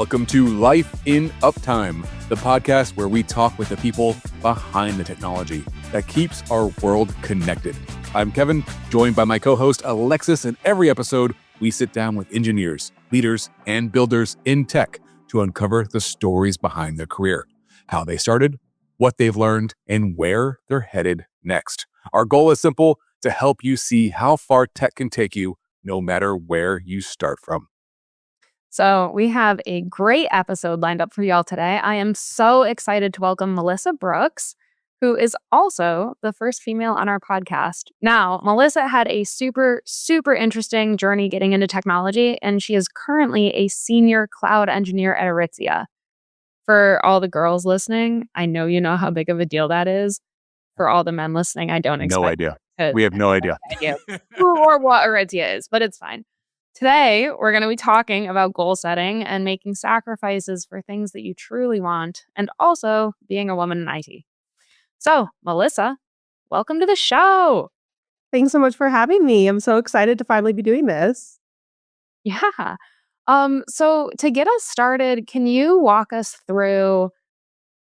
Welcome to Life in Uptime, the podcast where we talk with the people behind the technology that keeps our world connected. I'm Kevin, joined by my co-host Alexis. In every episode, we sit down with engineers, leaders, and builders in tech to uncover the stories behind their career, how they started, what they've learned, and where they're headed next. Our goal is simple: to help you see how far tech can take you, no matter where you start from. So we have a great episode lined up for y'all today. I am so excited to welcome Melissa Brooks, who is also the first female on our podcast. Now, Melissa had a super interesting journey getting into technology, and she is currently a senior cloud engineer at Aritzia. For all the girls listening, I know you know how big of a deal that is. For all the men listening, I don't expect. No idea. We have no idea. Or what Aritzia is, but it's fine. Today, we're going to be talking about goal setting and making sacrifices for things that you truly want, and also being a woman in IT. So, Melissa, welcome to the show. Thanks so much for having me. I'm so excited to finally be doing this. Yeah. So to get us started, can you walk us through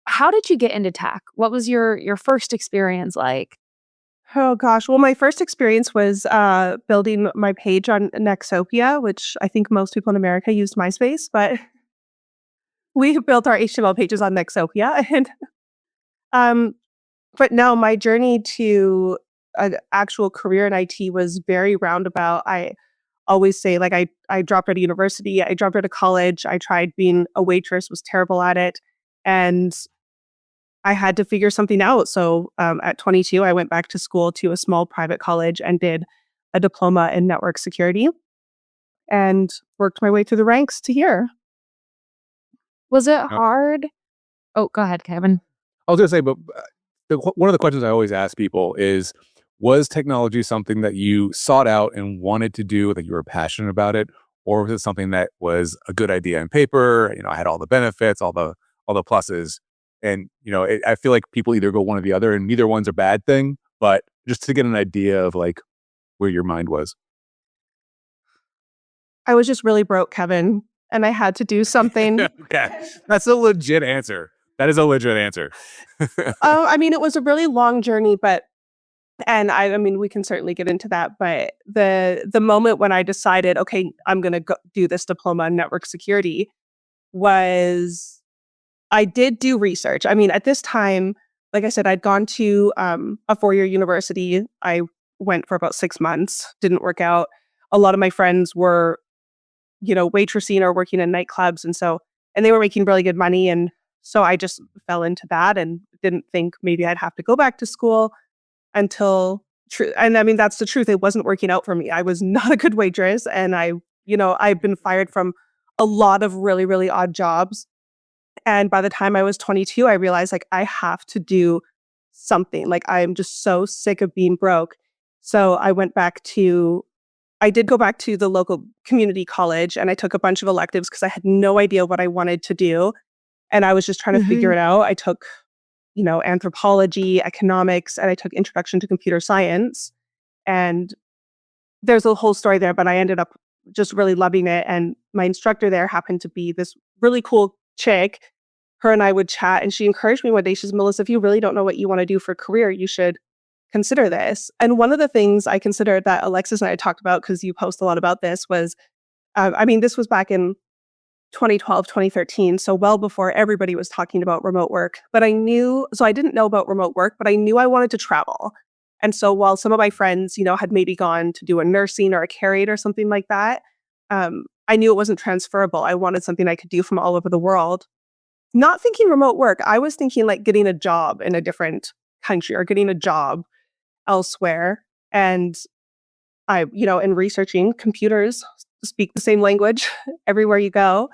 how did you get into tech? What was your first experience like? Oh gosh. Well, my first experience was building my page on Nexopia, which I think most people in America used MySpace, but we built our HTML pages on Nexopia. And but no, my journey to an actual career in IT was very roundabout. I always say, like, I dropped out of university, I dropped out of college, I tried being a waitress, was terrible at it, and I had to figure something out. So at 22, I went back to school to a small private college and did a diploma in network security and worked my way through the ranks to here. Was it hard? Oh, go ahead, Kevin. I was going to say, but one of the questions I always ask people is, was technology something that you sought out and wanted to do, that you were passionate about it? Or was it something that was a good idea on paper? I had all the benefits, all the pluses. And, I feel like people either go one or the other, and neither one's a bad thing, but just to get an idea of like where your mind was. I was just really broke, Kevin, and I had to do something. Okay. That's a legit answer. That is a legit answer. It was a really long journey, and I mean, we can certainly get into that, but the moment when I decided, okay, I'm going to go do this diploma in network security was, I did do research. I mean, at this time, like I said, I'd gone to a 4-year university. I went for about 6 months, didn't work out. A lot of my friends were, waitressing or working in nightclubs. And they were making really good money. And so I just fell into that and didn't think maybe I'd have to go back to school until, and I mean, that's the truth. It wasn't working out for me. I was not a good waitress. And I've been fired from a lot of really, really odd jobs. And by the time I was 22, I realized, like, I have to do something. Like, I'm just so sick of being broke. So I did go back to the local community college, and I took a bunch of electives because I had no idea what I wanted to do. And I was just trying to figure it out. I took, anthropology, economics, and I took introduction to computer science. And there's a whole story there, but I ended up just really loving it. And my instructor there happened to be this really cool chick. Her and I would chat, and she encouraged me one day. She says, "Melissa, if you really don't know what you want to do for a career, you should consider this." And one of the things I considered that Alexis and I talked about, because you post a lot about this, was, this was back in 2012, 2013, so well before everybody was talking about remote work. But I didn't know about remote work, but I knew I wanted to travel. And so while some of my friends, had maybe gone to do a nursing or a care aide or something like that, I knew it wasn't transferable. I wanted something I could do from all over the world. Not thinking remote work. I was thinking like getting a job in a different country or getting a job elsewhere. And in researching, computers speak the same language everywhere you go.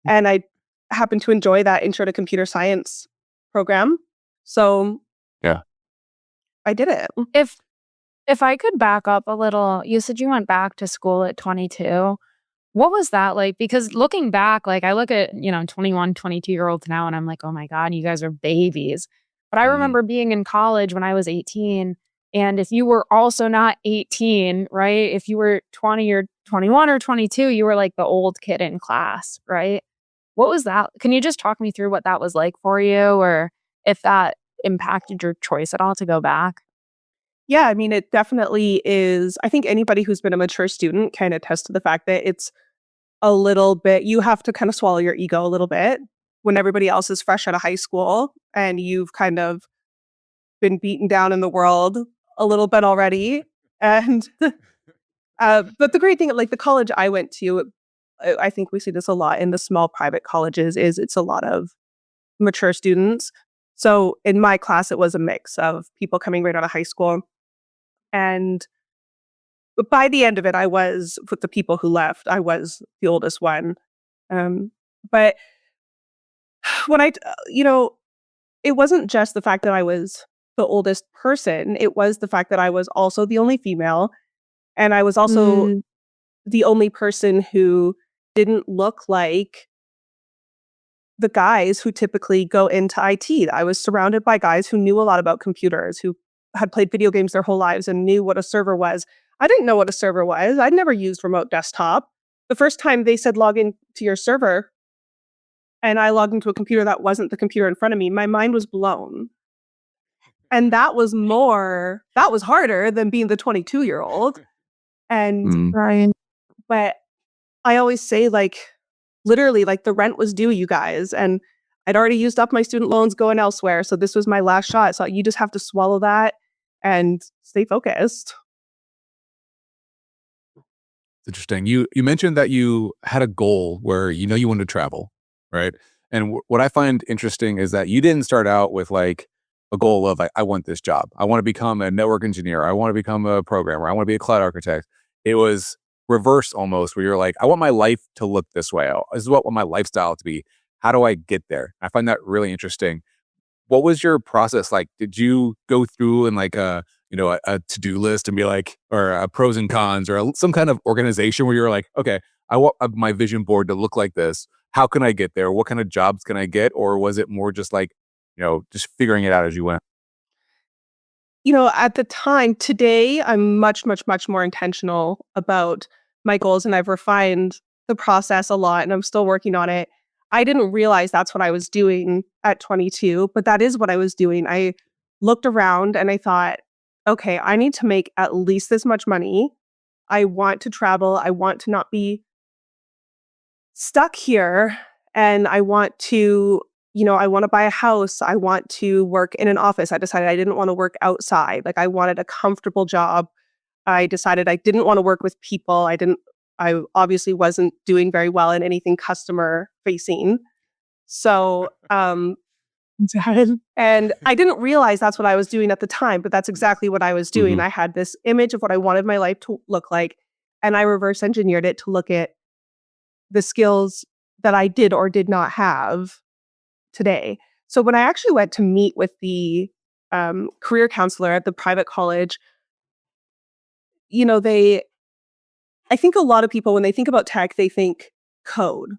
And I happened to enjoy that intro to computer science program. So yeah, I did it. If I could back up a little, you said you went back to school at 22. What was that like? Because looking back, like I look at, 21, 22-year-olds now, and I'm like, oh my God, you guys are babies. But I remember being in college when I was 18. And if you were also not 18, right? If you were 20 or 21 or 22, you were like the old kid in class, right? What was that? Can you just talk me through what that was like for you, or if that impacted your choice at all to go back? Yeah, I mean, it definitely is. I think anybody who's been a mature student can attest to the fact that it's a little bit, you have to kind of swallow your ego a little bit when everybody else is fresh out of high school and you've kind of been beaten down in the world a little bit already. And but the great thing, like the college I went to, I think we see this a lot in the small private colleges, is it's a lot of mature students. So in my class, it was a mix of people coming right out of high school. And by the end of it, I was, with the people who left, I was the oldest one. Um, but when it wasn't just the fact that I was the oldest person, it was the fact that I was also the only female. And I was also Mm, the only person who didn't look like the guys who typically go into IT. I was surrounded by guys who knew a lot about computers, who had played video games their whole lives and knew what a server was. I didn't know what a server was. I'd never used remote desktop. The first time they said log in to your server and I logged into a computer that wasn't the computer in front of me, my mind was blown. And that was harder than being the 22-year-old. And Mm. right. but I always say, like, literally, like, the rent was due, you guys, and I'd already used up my student loans going elsewhere, so this was my last shot. So you just have to swallow that and stay focused. It's interesting. You mentioned that you had a goal where you wanted to travel, right? And what I find interesting is that you didn't start out with like a goal of like, I want this job. I want to become a network engineer. I want to become a programmer. I want to be a cloud architect. It was reversed almost, where you're like, I want my life to look this way. This is what I want my lifestyle to be. How do I get there? I find that really interesting. What was your process like? Did you go through and like a to-do list and be like, or pros and cons, or some kind of organization where you're like, okay, I want my vision board to look like this. How can I get there? What kind of jobs can I get? Or was it more just like, just figuring it out as you went? At the time, today, I'm much, much, much more intentional about my goals, and I've refined the process a lot, and I'm still working on it. I didn't realize that's what I was doing at 22, but that is what I was doing. I looked around and I thought, okay, I need to make at least this much money. I want to travel. I want to not be stuck here, and I want to, I want to buy a house. I want to work in an office. I decided I didn't want to work outside. Like, I wanted a comfortable job. I decided I didn't want to work with people. I obviously wasn't doing very well in anything customer facing. So, and I didn't realize that's what I was doing at the time, but that's exactly what I was doing. Hmm. I had this image of what I wanted my life to look like, and I reverse engineered it to look at the skills that I did or did not have today. So when I actually went to meet with the career counselor at the private college, they, I think a lot of people, when they think about tech, they think code,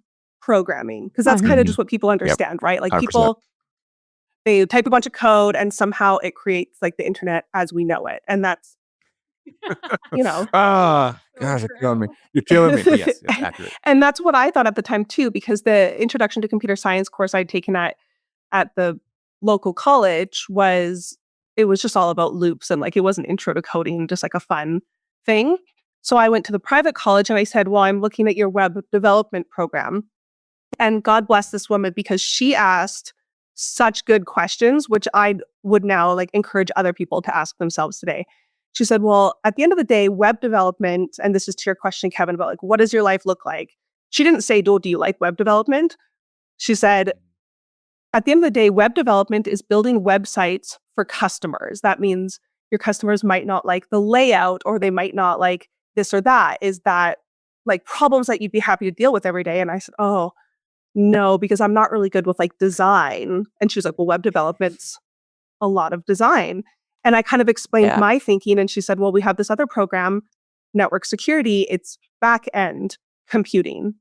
programming, because that's kind of Mhm. just what people Yep, understand, right? Like 100%. people, they type a bunch of code and somehow it creates like the internet as we know it. And that's, you know, Ah, gosh, you're killing me. You're killing me. But yes, yes, accurate. and that's what I thought at the time too, because the introduction to computer science course I'd taken at the local college it was just all about loops, and like it wasn't intro to coding, just like a fun thing. So I went to the private college and I said, well, I'm looking at your web development program. And God bless this woman, because she asked such good questions, which I would now like encourage other people to ask themselves today. She said, well, at the end of the day, web development, and this is to your question, Kevin, about like, what does your life look like? She didn't say, do you like web development? She said, at the end of the day, web development is building websites for customers. That means your customers might not like the layout, or they might not like this or that. Is that like problems that you'd be happy to deal with every day? And I said, oh, no, because I'm not really good with like design. And she was like, well, web development's a lot of design. And I kind of explained Yeah. my thinking. And she said, well, we have this other program, network security. It's back end computing.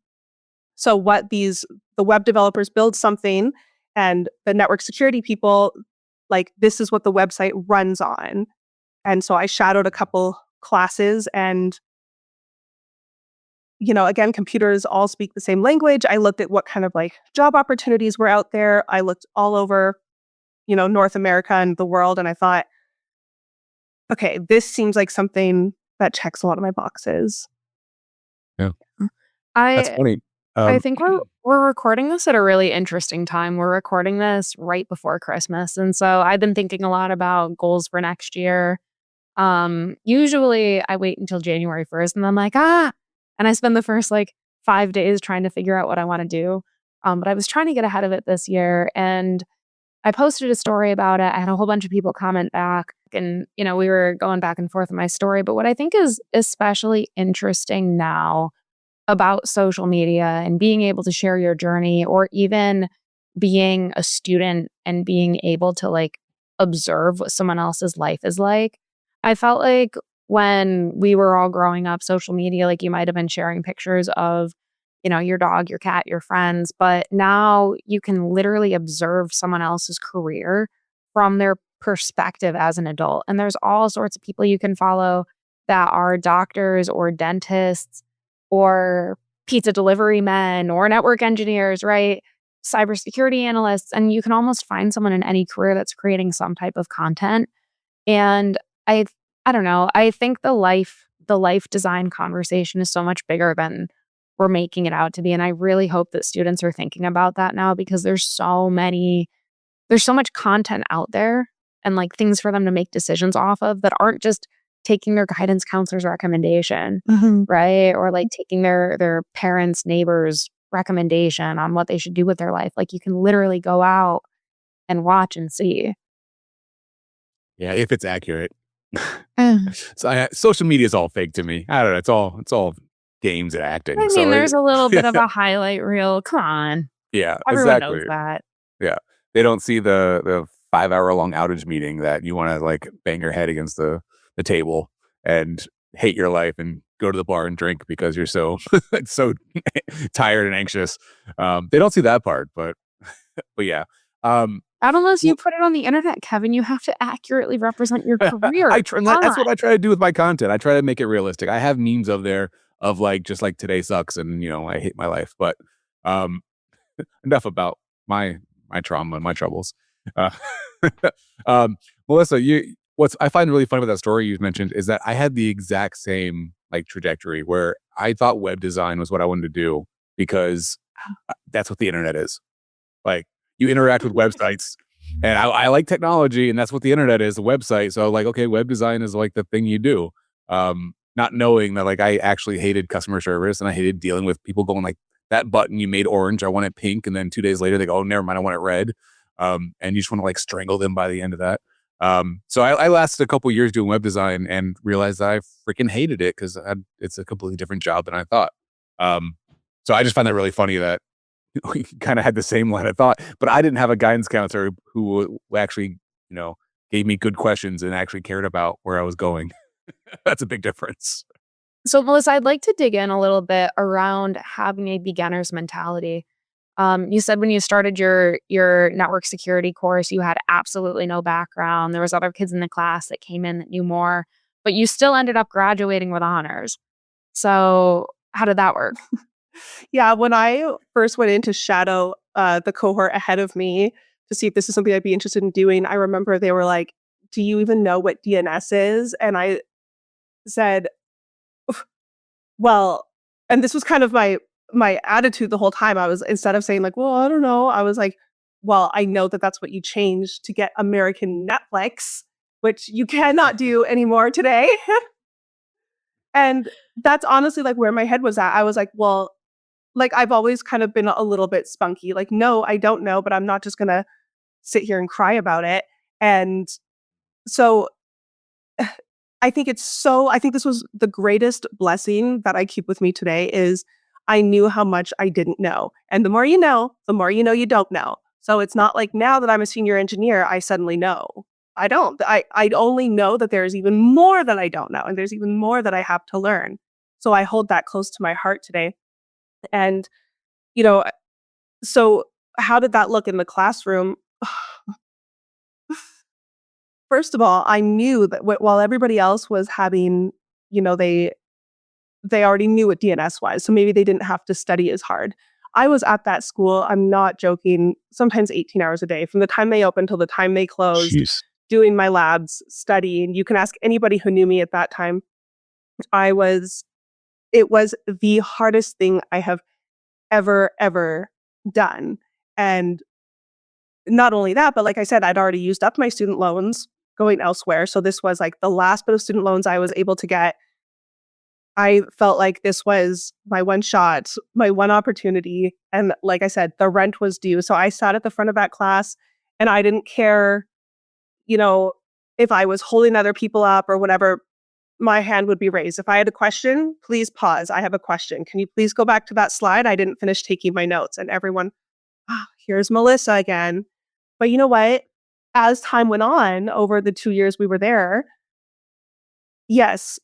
So the web developers build something, and the network security people, like, this is what the website runs on. And so I shadowed a couple classes, and again, computers all speak the same language. I looked at what kind of like job opportunities were out there. I looked all over, North America and the world. And I thought, okay, this seems like something that checks a lot of my boxes. Yeah. That's I funny. I think we're recording this at a really interesting time. We're recording this right before Christmas, and so I've been thinking a lot about goals for next year. Usually I wait until January 1st and I'm like, and I spend the first like 5 days trying to figure out what I want to do. But I was trying to get ahead of it this year and I posted a story about it. I had a whole bunch of people comment back and, we were going back and forth in my story. But what I think is especially interesting now about social media and being able to share your journey or even being a student and being able to like observe what someone else's life is like. I felt like when we were all growing up, social media, like you might have been sharing pictures of, your dog, your cat, your friends, but now you can literally observe someone else's career from their perspective as an adult. And there's all sorts of people you can follow that are doctors or dentists or pizza delivery men or network engineers, right? Cybersecurity analysts. And you can almost find someone in any career that's creating some type of content. And I I don't know. I think the life design conversation is so much bigger than we're making it out to be. And I really hope that students are thinking about that now because there's so much content out there and like things for them to make decisions off of that aren't just taking their guidance counselor's recommendation, right? Or like taking their parents, neighbors' recommendation on what they should do with their life. Like you can literally go out and watch and see. Yeah, if it's accurate. Mm. So social media is all fake to me. I don't know. It's all games and acting. I So mean, there's a little bit of a highlight reel. Come on. yeah, Everyone knows exactly. that. Yeah, they don't see the 5 hour long outage meeting that you want to like bang your head against the table and hate your life and go to the bar and drink because you're so so tired and anxious. They don't see that part, but yeah. Um, Not unless w- you put it on the internet, Kevin. You have to accurately represent your career. Come that's on. what I try to do with my content. I try to make it realistic. I have memes of there of like just like today sucks and I hate my life. But um, enough about my trauma and my troubles. Uh, Melissa, what's I find really funny about that story you mentioned is that I had the exact same like trajectory where I thought web design was what I wanted to do because that's what the internet is. Like you interact with websites, and I like technology, and that's what the internet is, a website. So like, okay, web design is like the thing you do. Not knowing that like I actually hated customer service and I hated dealing with people going like that button you made orange, I want it pink, and then 2 days later they go, oh, never mind, I want it red. And you just want to like strangle them by the end of that. So I lasted a couple years doing web design and realized I freaking hated it because it's a completely different job than I thought. Um, so I just find that really funny that we kind of had the same line of thought, but I didn't have a guidance counselor who actually, gave me good questions and actually cared about where I was going. That's a big difference. So, Melissa, I'd like to dig in a little bit around having a beginner's mentality. You said when you started your network security course, you had absolutely no background. There was other kids in the class that came in that knew more, but you still ended up graduating with honors. So, how did that work? Yeah, when I first went in to shadow the cohort ahead of me to see if this is something I'd be interested in doing, I remember they were like, "Do you even know what DNS is?" And I said, "Well," and this was kind of my attitude the whole time. I was instead of saying like, "Well, I don't know," I was like, "Well, I know that that's what you changed to get American Netflix, which you cannot do anymore today." And that's honestly like where my head was at. I was like, "Well, like, I've always kind of been a little bit spunky, like, "No, I don't know, but I'm not just gonna sit here and cry about it." And so, I think this was the greatest blessing that I keep with me today is I knew how much I didn't know, and the more you know you don't know. So it's not like now that I'm a senior engineer, I suddenly know. I don't. I only know that there's even more that I don't know, and there's even more that I have to learn. So I hold that close to my heart today. And, you know, so how did that look in the classroom? First of all, I knew that while everybody else was having, they they already knew what DNS was. So maybe they didn't have to study as hard. I was at that school, I'm not joking, sometimes 18 hours a day from the time they opened till the time they closed, Jeez. doing my labs, studying. You can ask anybody who knew me at that time. It was the hardest thing I have ever done. And not only that, but like I said, I'd already used up my student loans going elsewhere. So this was like the last bit of student loans I was able to get. I felt like this was my one shot, my one opportunity. And like I said, the rent was due. So I sat at the front of that class and I didn't care, if I was holding other people up or whatever, my hand would be raised. If I had a question, please pause. I have a question. Can you please go back to that slide? I didn't finish taking my notes. And everyone, here's Melissa again. But you know what? As time went on over the 2 years we were there, yes,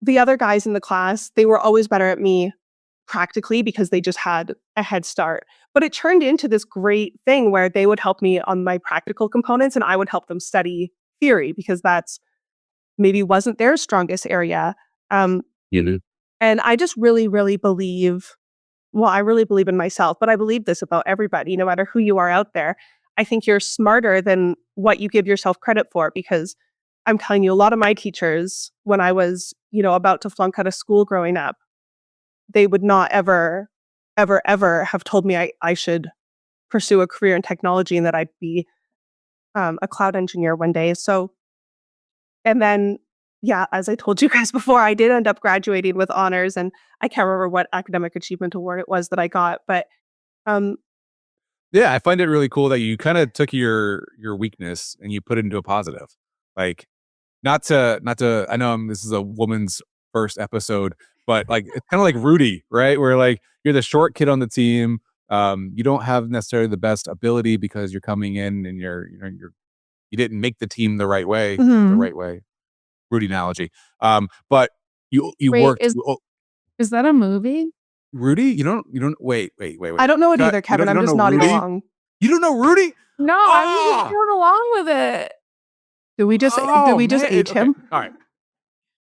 the other guys in the class, they were always better at me practically because they just had a head start. But it turned into this great thing where they would help me on my practical components and I would help them study theory because that's maybe wasn't their strongest area. And I just really believe, well, I really believe in myself, but I believe this about everybody, no matter who you are out there. I think you're smarter than what you give yourself credit for because I'm telling you, a lot of my teachers, when I was, about to flunk out of school growing up, they would not ever have told me I should pursue a career in technology and that I'd be a cloud engineer one day. So, and then, yeah, as I told you guys before, I did end up graduating with honors, and I can't remember what academic achievement award it was that I got, but yeah, I find it really cool that you kind of took your weakness and you put it into a positive. Like, not to. I know this is a woman's first episode, but like it's kind of like Rudy, right? Where like you're the short kid on the team. You don't have necessarily the best ability because you're coming in and you didn't make the team the right way. The right way. Rudy analogy. But you Wait, worked. Is that a movie? Rudy, you don't wait. I don't know it either, Kevin. I'm just nodding along. You don't know Rudy? No, I'm just going along with it. Did we just age him? Okay.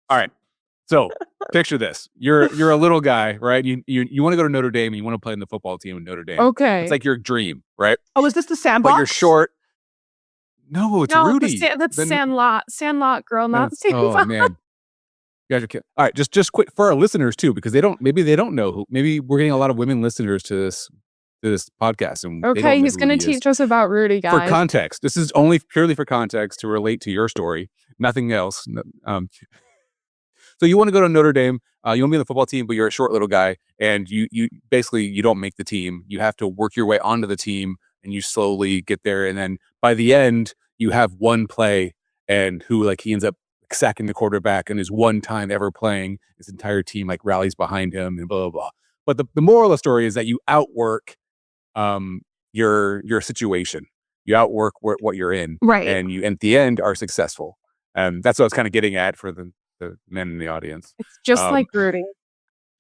All right. So picture this. You're a little guy, right? You want to go to Notre Dame and you want to play in the football team in Notre Dame. Okay. It's like your dream, right? Oh, is this the sandbox? But you're short. No, it's Rudy. That's Sandlot, girl, not Sandbox. Oh man. You guys are kidding. All right, just quick for our listeners too, because they don't know who. Maybe we're getting a lot of women listeners to this podcast. And okay, he's going to teach us about Rudy, guys. For context, this is only purely for context to relate to your story, nothing else. So you want to go to Notre Dame, you want to be on the football team, but you're a short little guy, and you basically you don't make the team. You have to work your way onto the team, and you slowly get there, and then by the end, you have one play, and he ends up sacking the quarterback and his one time ever playing, his entire team rallies behind him and blah, blah, blah. But the moral of the story is that you outwork your situation. You outwork what you're in. Right. And you, at the end, are successful. That's what I was kind of getting at for the men in the audience. It's just like Rudy.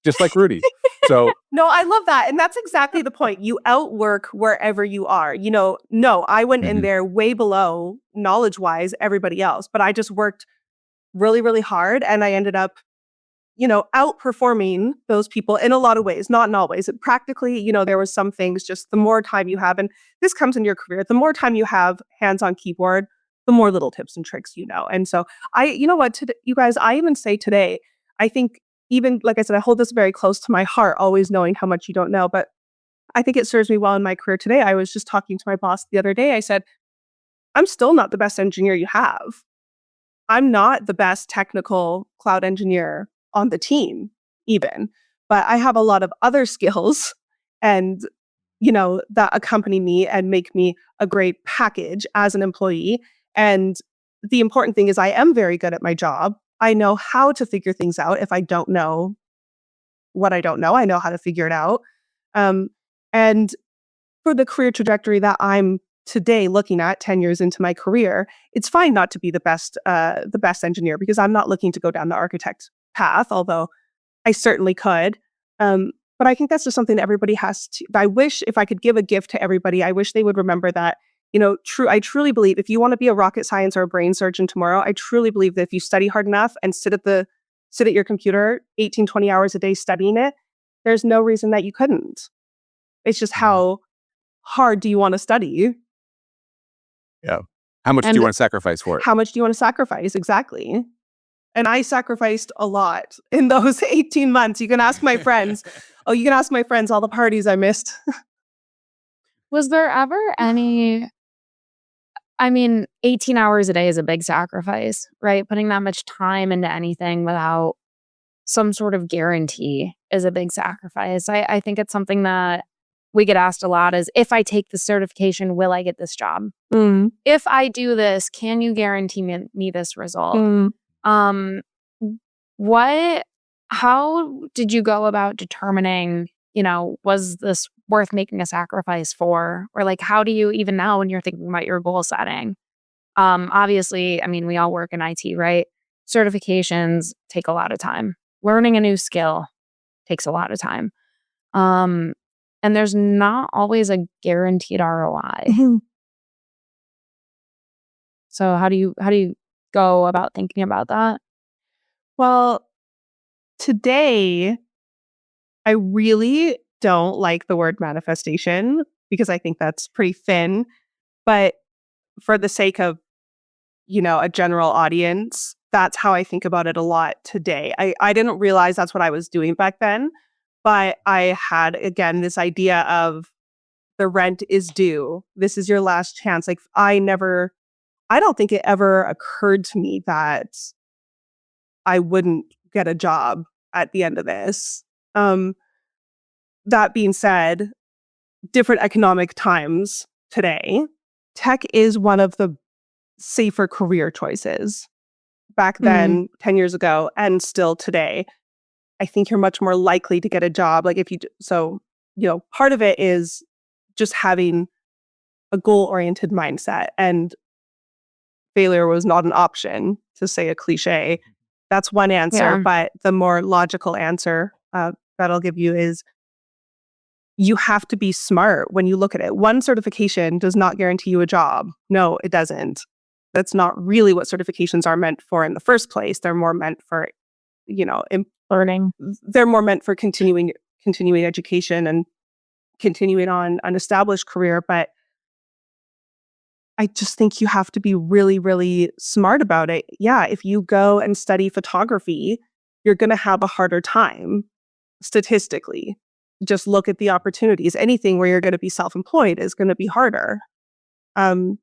Just like Rudy. So no, I love that. And that's exactly the point. You outwork wherever you are. No, I went in there way below knowledge-wise everybody else, but I just worked really hard, and I ended up, outperforming those people in a lot of ways, not in all ways. Practically, there was some things, just the more time you have, and this comes in your career, the more time you have hands on keyboard, the more little tips and tricks And so you guys, I even say today, I think even, like I said, I hold this very close to my heart, always knowing how much you don't know, but I think it serves me well in my career today. I was just talking to my boss the other day. I said, I'm still not the best engineer you have. I'm not the best technical cloud engineer on the team even, but I have a lot of other skills and, that accompany me and make me a great package as an employee. And the important thing is I am very good at my job. I know how to figure things out. If I don't know what I don't know, I know how to figure it out. And for the career trajectory that I'm today looking at 10 years into my career, it's fine not to be the best engineer because I'm not looking to go down the architect path, although I certainly could. But I think that's just something that everybody has to. I wish if I could give a gift to everybody, I wish they would remember that, I truly believe if you want to be a rocket science or a brain surgeon tomorrow, I truly believe that if you study hard enough and sit at the sit at your computer 18, 20 hours a day studying it, there's no reason that you couldn't. It's just how hard do you want to study? Yeah. How much do you want to sacrifice for it? How much do you want to sacrifice? Exactly. And I sacrificed a lot in those 18 months. You can ask my friends. You can ask my friends all the parties I missed. Was there ever any, 18 hours a day is a big sacrifice, right? Putting that much time into anything without some sort of guarantee is a big sacrifice. I think it's something that we get asked a lot is, if I take the certification, will I get this job? If I do this, can you guarantee me this result? How did you go about determining, was this worth making a sacrifice for? Or like, how do you, even now when you're thinking about your goal setting? Obviously, we all work in IT, right? Certifications take a lot of time. Learning a new skill takes a lot of time. And there's not always a guaranteed ROI. So how do you go about thinking about that? Well, today, I really don't like the word manifestation because I think that's pretty thin. But for the sake of, a general audience, that's how I think about it a lot today. I didn't realize that's what I was doing back then. But I had, again, this idea of the rent is due. This is your last chance. Like, I don't think it ever occurred to me that I wouldn't get a job at the end of this. That being said, different economic times today, tech is one of the safer career choices. Back then, 10 years ago, and still today, I think you're much more likely to get a job. Like part of it is just having a goal-oriented mindset, and failure was not an option, to say a cliche. That's one answer, but the more logical answer that I'll give you is you have to be smart when you look at it. One certification does not guarantee you a job. No, it doesn't. That's not really what certifications are meant for in the first place. They're more meant for, learning. They're more meant for continuing education and continuing on an established career. But I just think you have to be really, really smart about it. Yeah, if you go and study photography, you're going to have a harder time statistically. Just look at the opportunities. Anything where you're going to be self-employed is going to be harder. I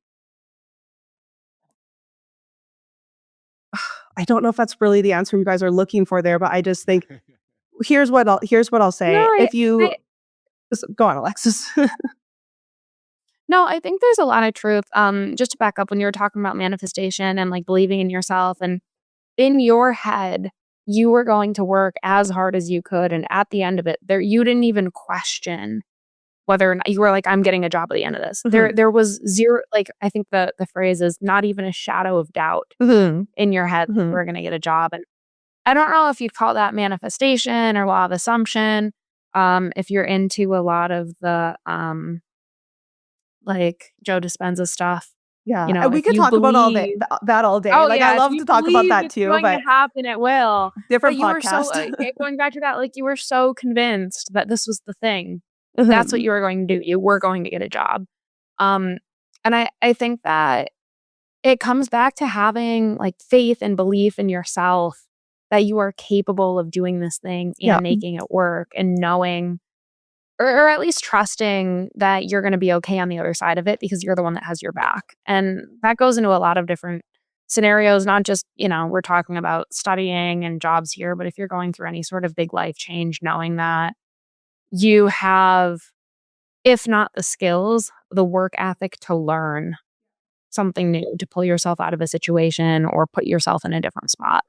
don't know if that's really the answer you guys are looking for there, but I just think here's what I'll say. No, Go on, Alexis. No, I think there's a lot of truth. Just to back up, when you were talking about manifestation and like believing in yourself, and in your head, you were going to work as hard as you could, and at the end of it, you didn't even question whether or not you were like, I'm getting a job at the end of this. There was zero, like, I think the phrase is not even a shadow of doubt in your head that we're going to get a job. And I don't know if you'd call that manifestation or law of assumption. If you're into a lot of the like Joe Dispenza stuff. Yeah, and we could talk about all that all day. I love to talk about that too. But going to happen, it will. Different podcast. Going back to that, like, you were so convinced that this was the thing. That's what you were going to do. You were going to get a job. And I think that it comes back to having like faith and belief in yourself that you are capable of doing this thing and making it work, and knowing, or at least trusting that you're going to be okay on the other side of it because you're the one that has your back. And that goes into a lot of different scenarios, not just, we're talking about studying and jobs here, but if you're going through any sort of big life change, knowing that you have, if not the skills, the work ethic to learn something new, to pull yourself out of a situation or put yourself in a different spot.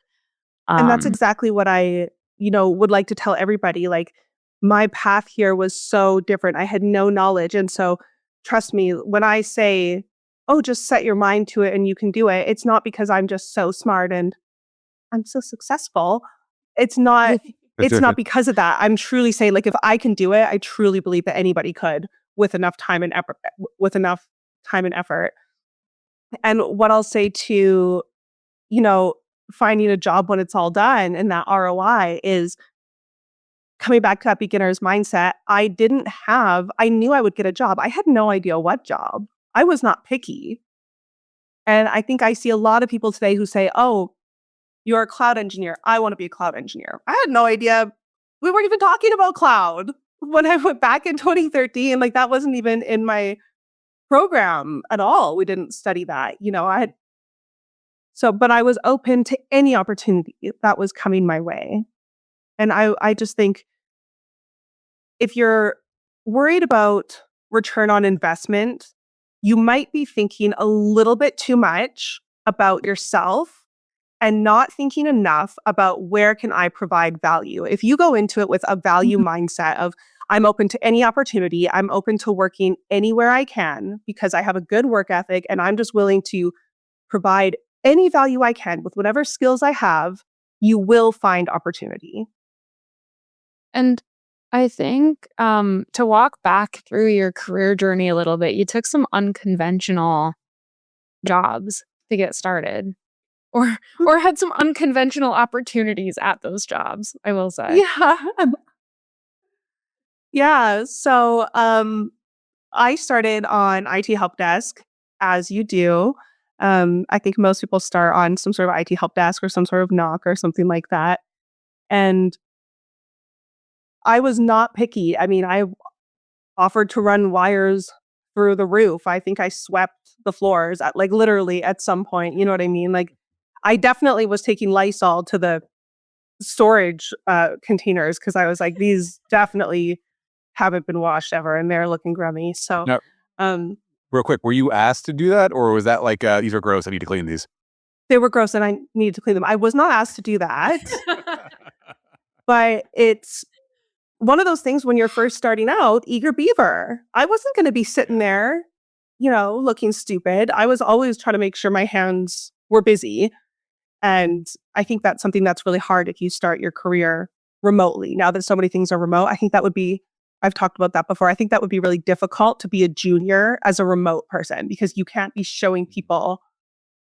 And that's exactly what I, would like to tell everybody. Like, my path here was so different. I had no knowledge. And so trust me, when I say, just set your mind to it and you can do it, it's not because I'm just so smart and I'm so successful. It's not because of that. I'm truly saying, like, if I can do it, I truly believe that anybody could with enough time and effort. And what I'll say to, finding a job when it's all done and that ROI is coming back to that beginner's mindset. I knew I would get a job. I had no idea what job. I was not picky. And I think I see a lot of people today who say, oh, you're a cloud engineer. I want to be a cloud engineer. I had no idea. We weren't even talking about cloud when I went back in 2013. Like that wasn't even in my program at all. We didn't study that. But I was open to any opportunity that was coming my way. And I just think if you're worried about return on investment, you might be thinking a little bit too much about yourself and not thinking enough about where can I provide value. If you go into it with a value mindset of, I'm open to any opportunity, I'm open to working anywhere I can because I have a good work ethic and I'm just willing to provide any value I can with whatever skills I have, you will find opportunity. And I think to walk back through your career journey a little bit, you took some unconventional jobs to get started or had some unconventional opportunities at those jobs, I will say. Yeah. Yeah. So I started on IT help desk, as you do. I think most people start on some sort of IT help desk or some sort of knock or something like that. And I was not picky. I mean, I offered to run wires through the roof. I think I swept the floors at literally at some point. You know what I mean? Like I definitely was taking Lysol to the storage containers because I was like, these definitely haven't been washed ever and they're looking grubby. So Now, real quick, were you asked to do that, or was that like these are gross, I need to clean these? they were gross and I needed to clean them. I was not asked to do that. But it's one of those things when you're first starting out, eager beaver. I wasn't going to be sitting there, looking stupid. I was always trying to make sure my hands were busy. And I think that's something that's really hard if you start your career remotely. Now that so many things are remote, I think I've talked about that before. I think that would be really difficult to be a junior as a remote person because you can't be showing people,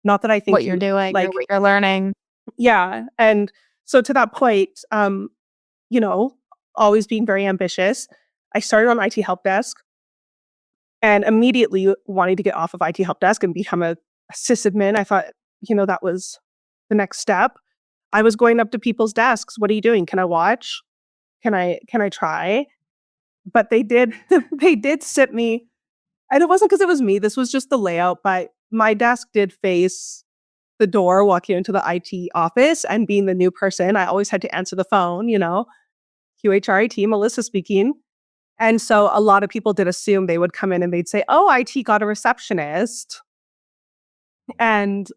not that I think what you're doing, or what you're learning. Yeah. And so to that point, always being very ambitious, I started on IT help desk and immediately wanting to get off of IT help desk and become a sysadmin. I thought, that was the next step. I was going up to people's desks. What are you doing? Can I watch? Can I try? But they did sit me, and it wasn't because it was me. This was just the layout, but my desk did face the door walking into the IT office, and being the new person, I always had to answer the phone, QHRIT, Melissa speaking. And so a lot of people did assume they would come in and they'd say, oh, IT got a receptionist. And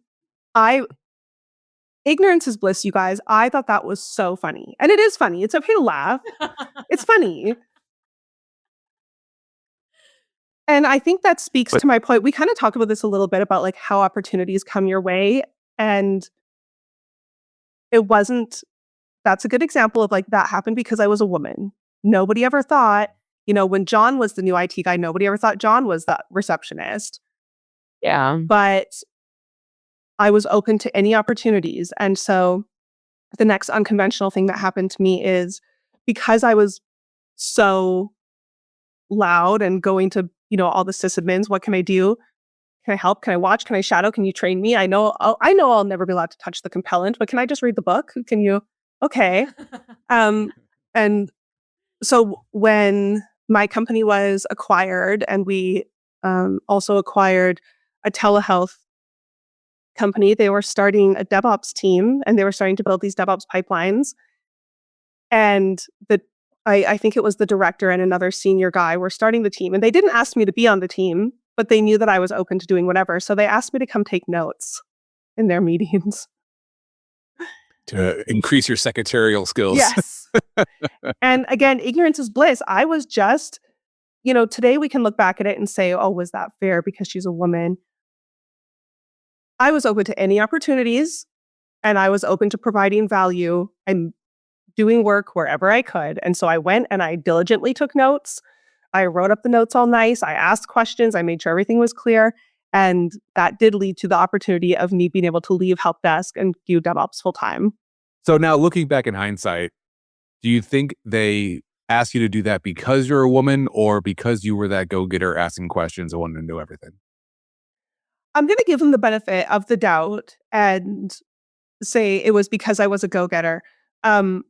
ignorance is bliss, you guys. I thought that was so funny. And it is funny. It's okay to laugh. It's funny. And I think that speaks to my point. We kind of talked about this a little bit about like how opportunities come your way. And that's a good example of like that happened because I was a woman. Nobody ever thought, when John was the new IT guy, nobody ever thought John was the receptionist. Yeah. But I was open to any opportunities. And so the next unconventional thing that happened to me is because I was so loud and going to, all the sysadmins, what can I do? Can I help? Can I watch? Can I shadow? Can you train me? I know I'll never be allowed to touch the compellant, but can I just read the book? Can you? Okay. And so when my company was acquired and we also acquired a telehealth company, they were starting a DevOps team and they were starting to build these DevOps pipelines. And I think it was the director and another senior guy were starting the team. And they didn't ask me to be on the team, but they knew that I was open to doing whatever. So they asked me to come take notes in their meetings. To increase your secretarial skills. Yes. And again, ignorance is bliss. I was just, today we can look back at it and say, oh, was that fair because she's a woman? I was open to any opportunities and I was open to providing value and doing work wherever I could. And so I went and I diligently took notes. I wrote up the notes all nice. I asked questions. I made sure everything was clear. And that did lead to the opportunity of me being able to leave help desk and do DevOps full time. So now looking back in hindsight, do you think they asked you to do that because you're a woman or because you were that go-getter asking questions and wanting to know everything? I'm going to give them the benefit of the doubt and say it was because I was a go-getter. A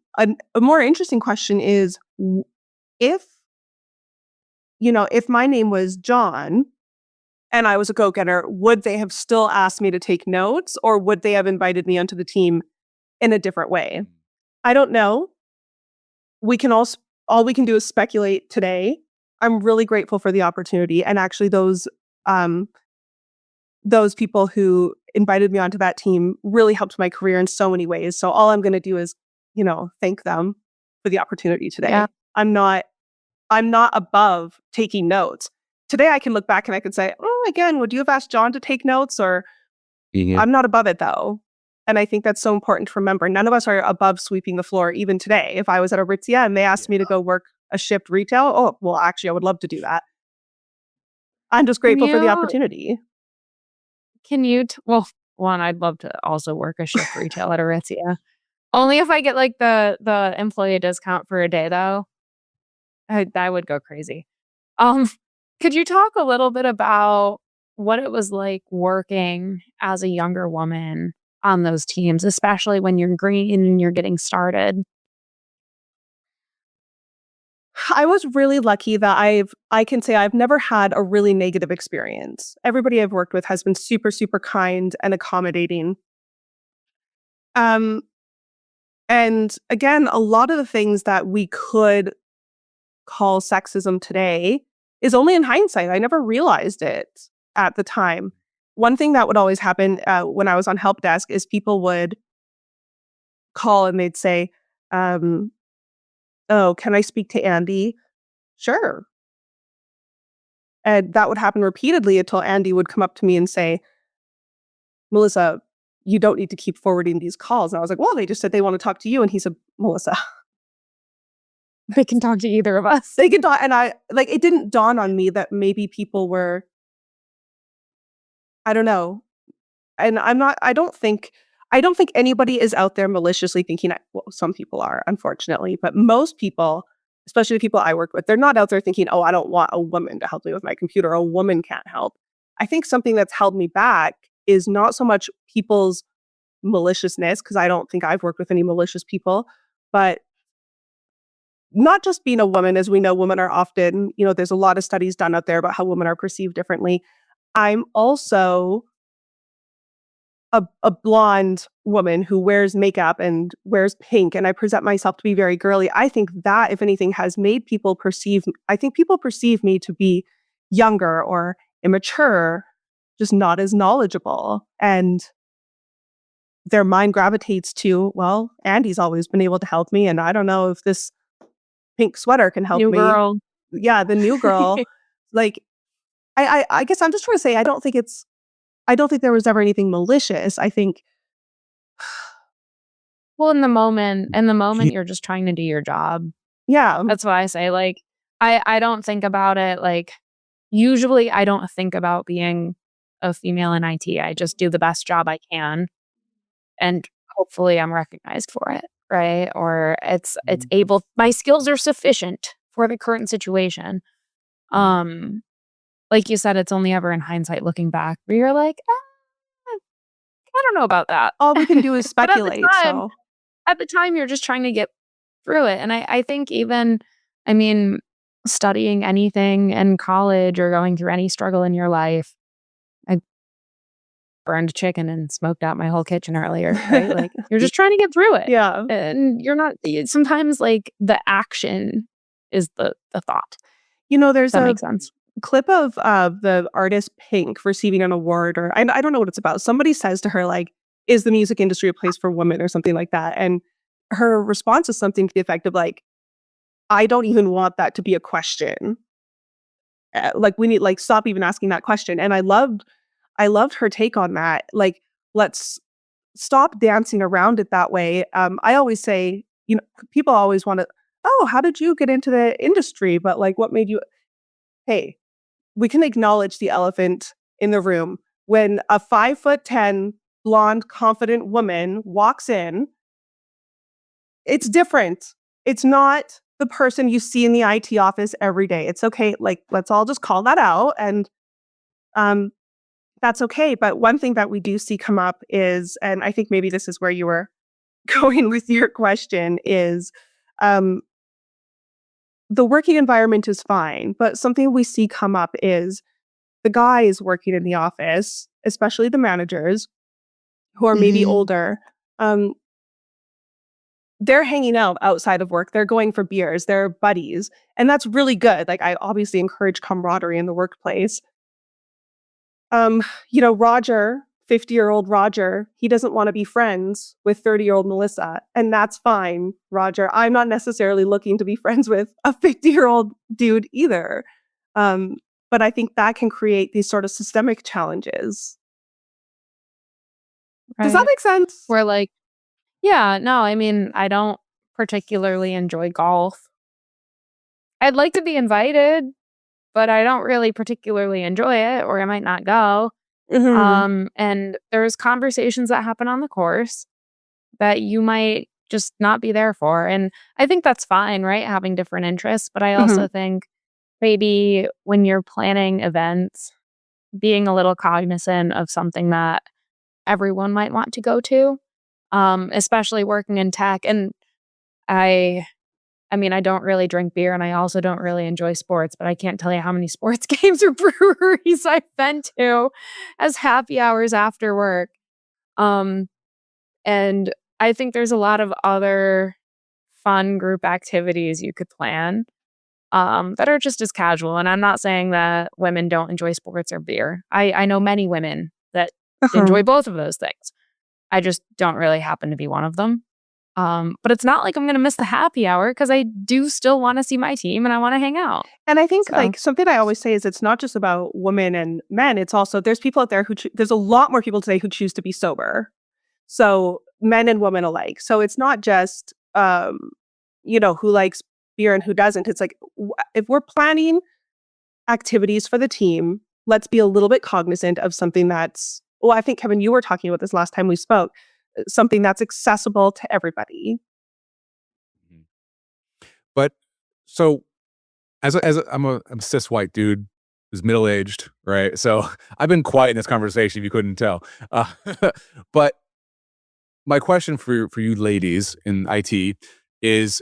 more interesting question is if, if my name was John and I was a go-getter, would they have still asked me to take notes or would they have invited me onto the team in a different way? I don't know. All we can do is speculate today. I'm really grateful for the opportunity. And actually those people who invited me onto that team really helped my career in so many ways. So all I'm going to do is, thank them for the opportunity today. Yeah. I'm not above taking notes. Today I can look back and I can say, oh, again, would you have asked John to take notes? Or I'm not above it though. And I think that's so important to remember. None of us are above sweeping the floor even today. If I was at Aritzia and they asked me to go work a shift retail, oh, well, actually, I would love to do that. I'm just grateful for the opportunity. Well, one, I'd love to also work a shift retail at Aritzia. Only if I get like the employee discount for a day though. I would go crazy. Could you talk a little bit about what it was like working as a younger woman on those teams, especially when you're green and you're getting started? I was really lucky that I can say I've never had a really negative experience. Everybody I've worked with has been super, super kind and accommodating. And again, a lot of the things that we could call sexism today is only in hindsight. I never realized it at the time. One thing that would always happen when I was on help desk is people would call and they'd say, oh, can I speak to Andy? Sure. And that would happen repeatedly until Andy would come up to me and say, Melissa, you don't need to keep forwarding these calls. And I was like, well, they just said they want to talk to you. And he said, Melissa, They can talk to either of us. they can talk. And it didn't dawn on me that maybe people were, I don't know. And I don't think anybody is out there maliciously thinking, well, some people are, unfortunately, but most people, especially the people I work with, they're not out there thinking, oh, I don't want a woman to help me with my computer. A woman can't help. I think something that's held me back is not so much people's maliciousness, because I don't think I've worked with any malicious people, but not just being a woman. As we know, women are often, there's a lot of studies done out there about how women are perceived differently. I'm also a blonde woman who wears makeup and wears pink, and I present myself to be very girly. I think that, if anything, has made people perceive me to be younger or immature, just not as knowledgeable. And their mind gravitates to, well, Andy's always been able to help me, and I don't know if this pink sweater can help me. New girl. Yeah, the new girl. I guess I'm just trying to say, I don't think there was ever anything malicious. I think, well, in the moment, you're just trying to do your job. Yeah. That's why I say, I don't think about it. Usually I don't think about being a female in IT. I just do the best job I can. And hopefully I'm recognized for it, right? Or it's able, my skills are sufficient for the current situation. Like you said, it's only ever in hindsight looking back where you're like, I don't know about that. All we can do is speculate. At the time, you're just trying to get through it. And I think even, studying anything in college or going through any struggle in your life, I burned chicken and smoked out my whole kitchen earlier, right? You're just trying to get through it. Yeah. And you're not, sometimes the action is the thought. There's that makes sense. Clip of the artist Pink receiving an award, or I don't know what it's about. Somebody says to her, is the music industry a place for women or something like that? And her response is something to the effect of I don't even want that to be a question. We need stop even asking that question. And I loved her take on that. Let's stop dancing around it that way. I always say, people always want to, oh, how did you get into the industry? But what made you? Hey, we can acknowledge the elephant in the room. When a 5'10" blonde, confident woman walks in, it's different. It's not the person you see in the IT office every day. It's okay. Like, let's all just call that out. And that's okay. But one thing that we do see come up is, and I think maybe this is where you were going with your question, is the working environment is fine. But something we see come up is the guys working in the office, especially the managers who are maybe older, they're hanging out outside of work. They're going for beers. They're buddies. And that's really good. Like, I obviously encourage camaraderie in the workplace. Roger, 50-year-old Roger, he doesn't want to be friends with 30-year-old Melissa. And that's fine, Roger. I'm not necessarily looking to be friends with a 50-year-old dude either. But I think that can create these sort of systemic challenges. Right. Does that make sense? We're like, yeah, no, I mean, I don't particularly enjoy golf. I'd like to be invited, but I don't really particularly enjoy it, or I might not go. And there's conversations that happen on the course that you might just not be there for. And I think that's fine, right? Having different interests. But I also think maybe when you're planning events, being a little cognizant of something that everyone might want to go to, especially working in tech. And I mean, I don't really drink beer, and I also don't really enjoy sports, but I can't tell you how many sports games or breweries I've been to as happy hours after work. And I think there's a lot of other fun group activities you could plan that are just as casual. And I'm not saying that women don't enjoy sports or beer. I know many women that enjoy both of those things. I just don't really happen to be one of them. But it's not like I'm going to miss the happy hour, because I do still want to see my team and I want to hang out. And I think like something I always say is it's not just about women and men. It's also, there's people out there there's a lot more people today who choose to be sober. So men and women alike. So it's not just, who likes beer and who doesn't. It's like, if we're planning activities for the team, let's be a little bit cognizant of something that's, well, I think, Kevin, you were talking about this last time we spoke, something that's accessible to everybody. But so I'm a cis white dude who's middle-aged, right? So I've been quiet in this conversation if you couldn't tell. But my question for you ladies in IT is,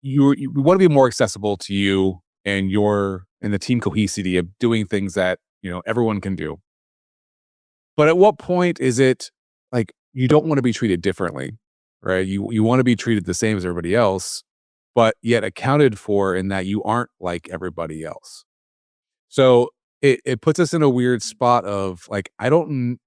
we want to be more accessible to you and the team cohesivity of doing things that, everyone can do. But at what point is it like you don't want to be treated differently, right? You want to be treated the same as everybody else, but yet accounted for in that you aren't like everybody else. So it puts us in a weird spot of like, I don't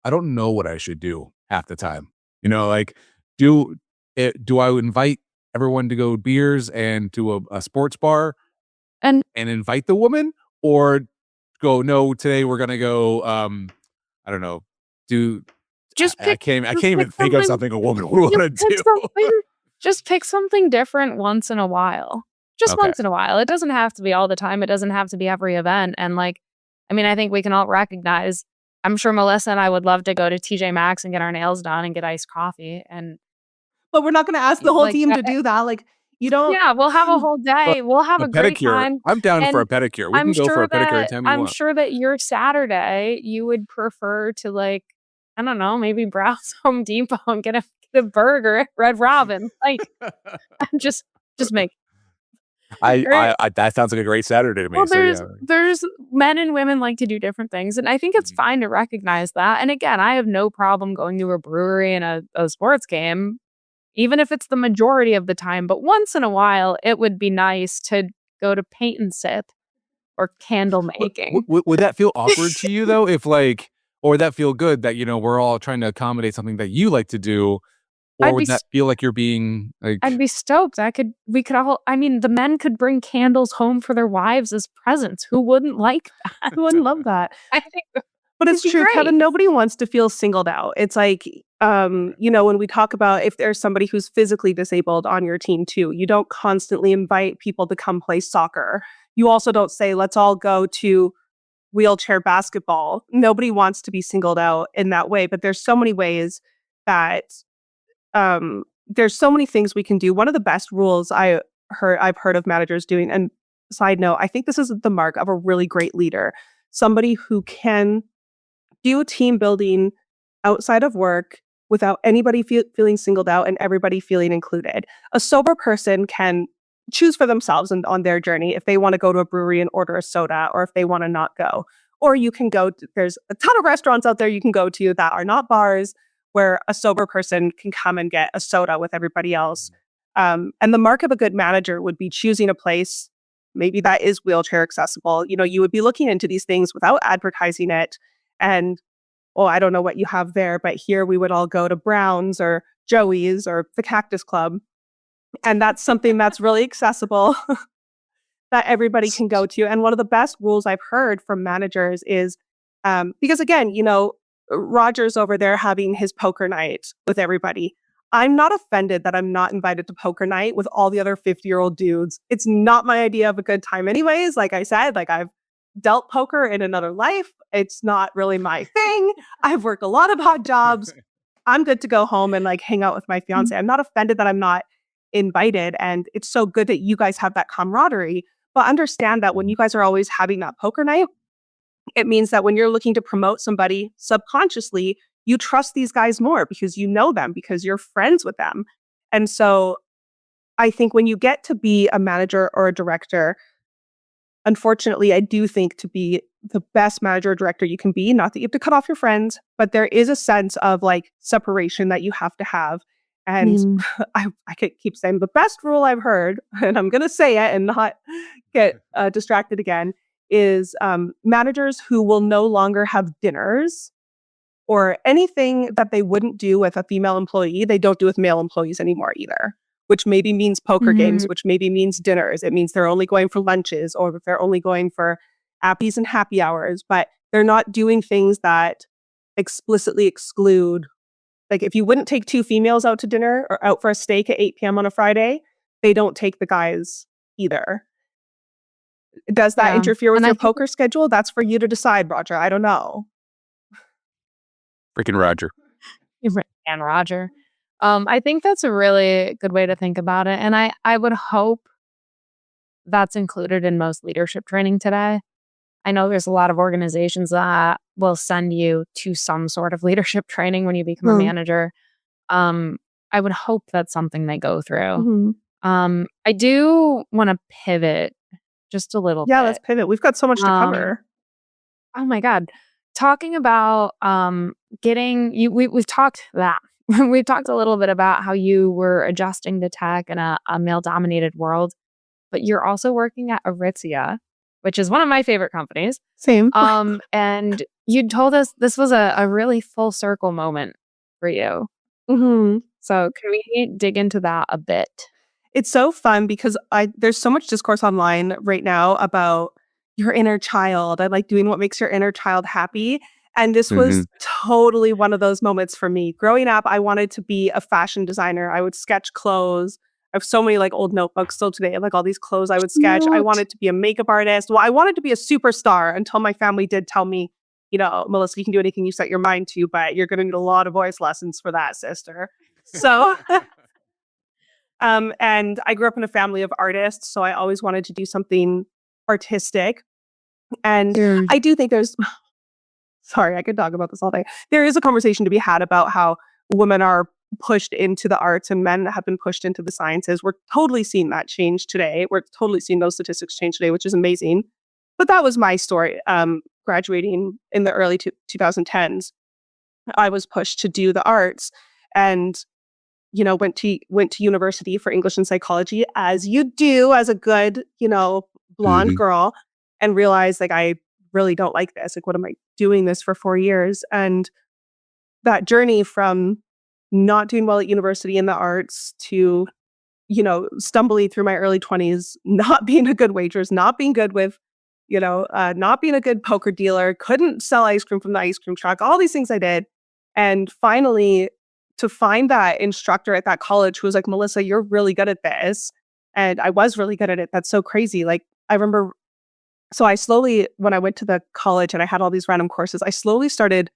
know what I should do half the time. Like, do I invite everyone to go beers and to a sports bar and invite the woman, or go, no, today we're gonna go I don't know, I can't even think of something a woman would want to do. Just pick something different once in a while. Just once in a while. It doesn't have to be all the time. It doesn't have to be every event. And I think we can all recognize, I'm sure Melissa and I would love to go to TJ Maxx and get our nails done and get iced coffee. But we're not going to ask the whole team to do that. Like, you don't. Yeah, we'll have a whole day. We'll have a great pedicure. time. I'm down for a pedicure. We can go for a pedicure anytime you want. I'm sure that your Saturday, you would prefer to, I don't know, maybe browse Home Depot and get a burger at Red Robin. Just make. That sounds like a great Saturday to me. Well, there's men and women like to do different things, and I think it's fine to recognize that. And again, I have no problem going to a brewery and a sports game, even if it's the majority of the time. But once in a while, it would be nice to go to paint and sip or candle making. Would that feel awkward to you though? Or would that feel good that, we're all trying to accommodate something that you like to do? Or would that feel like you're being like... I'd be stoked. We could all, the men could bring candles home for their wives as presents. Who wouldn't like that? Who wouldn't love that? I think, but it's true, Kevin, nobody wants to feel singled out. It's like, when we talk about if there's somebody who's physically disabled on your team too, you don't constantly invite people to come play soccer. You also don't say, let's all go to wheelchair basketball. Nobody wants to be singled out in that way, but there's so many ways that there's so many things we can do. One of the best rules I've heard of managers doing, and side note, I think this is the mark of a really great leader, somebody who can do team building outside of work without anybody feeling singled out and everybody feeling included. A sober person can choose for themselves and on their journey if they want to go to a brewery and order a soda, or if they want to not go. Or you can go there's a ton of restaurants out there you can go to that are not bars, where a sober person can come and get a soda with everybody else. And the mark of a good manager would be choosing a place, maybe that is wheelchair accessible. You would be looking into these things without advertising it. And, oh, I don't know what you have there, but here we would all go to Brown's or Joey's or the Cactus Club. And that's something that's really accessible that everybody can go to. And one of the best rules I've heard from managers is, because again, Roger's over there having his poker night with everybody. I'm not offended that I'm not invited to poker night with all the other 50-year-old dudes. It's not my idea of a good time anyways. Like I said, like I've dealt poker in another life. It's not really my thing. I've worked a lot of odd jobs. I'm good to go home and like hang out with my fiance. I'm not offended that I'm not invited. And it's so good that you guys have that camaraderie. But understand that when you guys are always having that poker night, it means that when you're looking to promote somebody subconsciously, you trust these guys more because you know them, because you're friends with them. And so I think when you get to be a manager or a director, unfortunately, I do think to be the best manager or director you can be, not that you have to cut off your friends, but there is a sense of like separation that you have to have. And I could keep saying the best rule I've heard, and I'm going to say it and not get distracted again, is managers who will no longer have dinners or anything that they wouldn't do with a female employee, they don't do with male employees anymore either, which maybe means poker games, which maybe means dinners. It means they're only going for lunches, or if they're only going for appies and happy hours, but they're not doing things that explicitly exclude. Like if you wouldn't take two females out to dinner or out for a steak at 8 p.m. on a Friday, they don't take the guys either. Does that interfere with your poker schedule? That's for you to decide, Roger. I don't know. Freaking Roger. And Roger. I think that's a really good way to think about it. And I would hope that's included in most leadership training today. I know there's a lot of organizations that will send you to some sort of leadership training when you become a manager. I would hope that's something they go through. I do want to pivot just a little bit. Yeah, let's pivot. We've got so much to cover. Oh my God. Talking about getting you, we've talked that. We've talked a little bit about how you were adjusting to tech in a male-dominated world, but you're also working at Aritzia, which is one of my favorite companies. Same. And you told us this was a really full circle moment for you. So can we dig into that a bit? It's so fun because there's so much discourse online right now about your inner child. I like doing what makes your inner child happy. And this was totally one of those moments for me. Growing up, I wanted to be a fashion designer. I would sketch clothes. I have so many like old notebooks still today, like all these clothes I would sketch. I wanted to be a makeup artist. Well, I wanted to be a superstar until my family did tell me, Melissa, you can do anything you set your mind to, but you're going to need a lot of voice lessons for that, sister. So, and I grew up in a family of artists, so I always wanted to do something artistic. And I do think sorry, I could talk about this all day. There is a conversation to be had about how women are pushed into the arts and men have been pushed into the sciences. We're totally seeing that change today. We're totally seeing those statistics change today, which is amazing. But that was my story. Graduating in the early 2010s, I was pushed to do the arts and, went to university for English and psychology, as you do as a good, blonde girl, and realized like, I really don't like this. Like, what am I doing this for 4 years? And that journey from not doing well at university in the arts to, stumbling through my early 20s, not being a good waitress, not being good with, not being a good poker dealer, couldn't sell ice cream from the ice cream truck, all these things I did. And finally, to find that instructor at that college who was like, Melissa, you're really good at this. And I was really good at it. That's so crazy. Like, I remember So I slowly, when I went to the college and I had all these random courses, I slowly started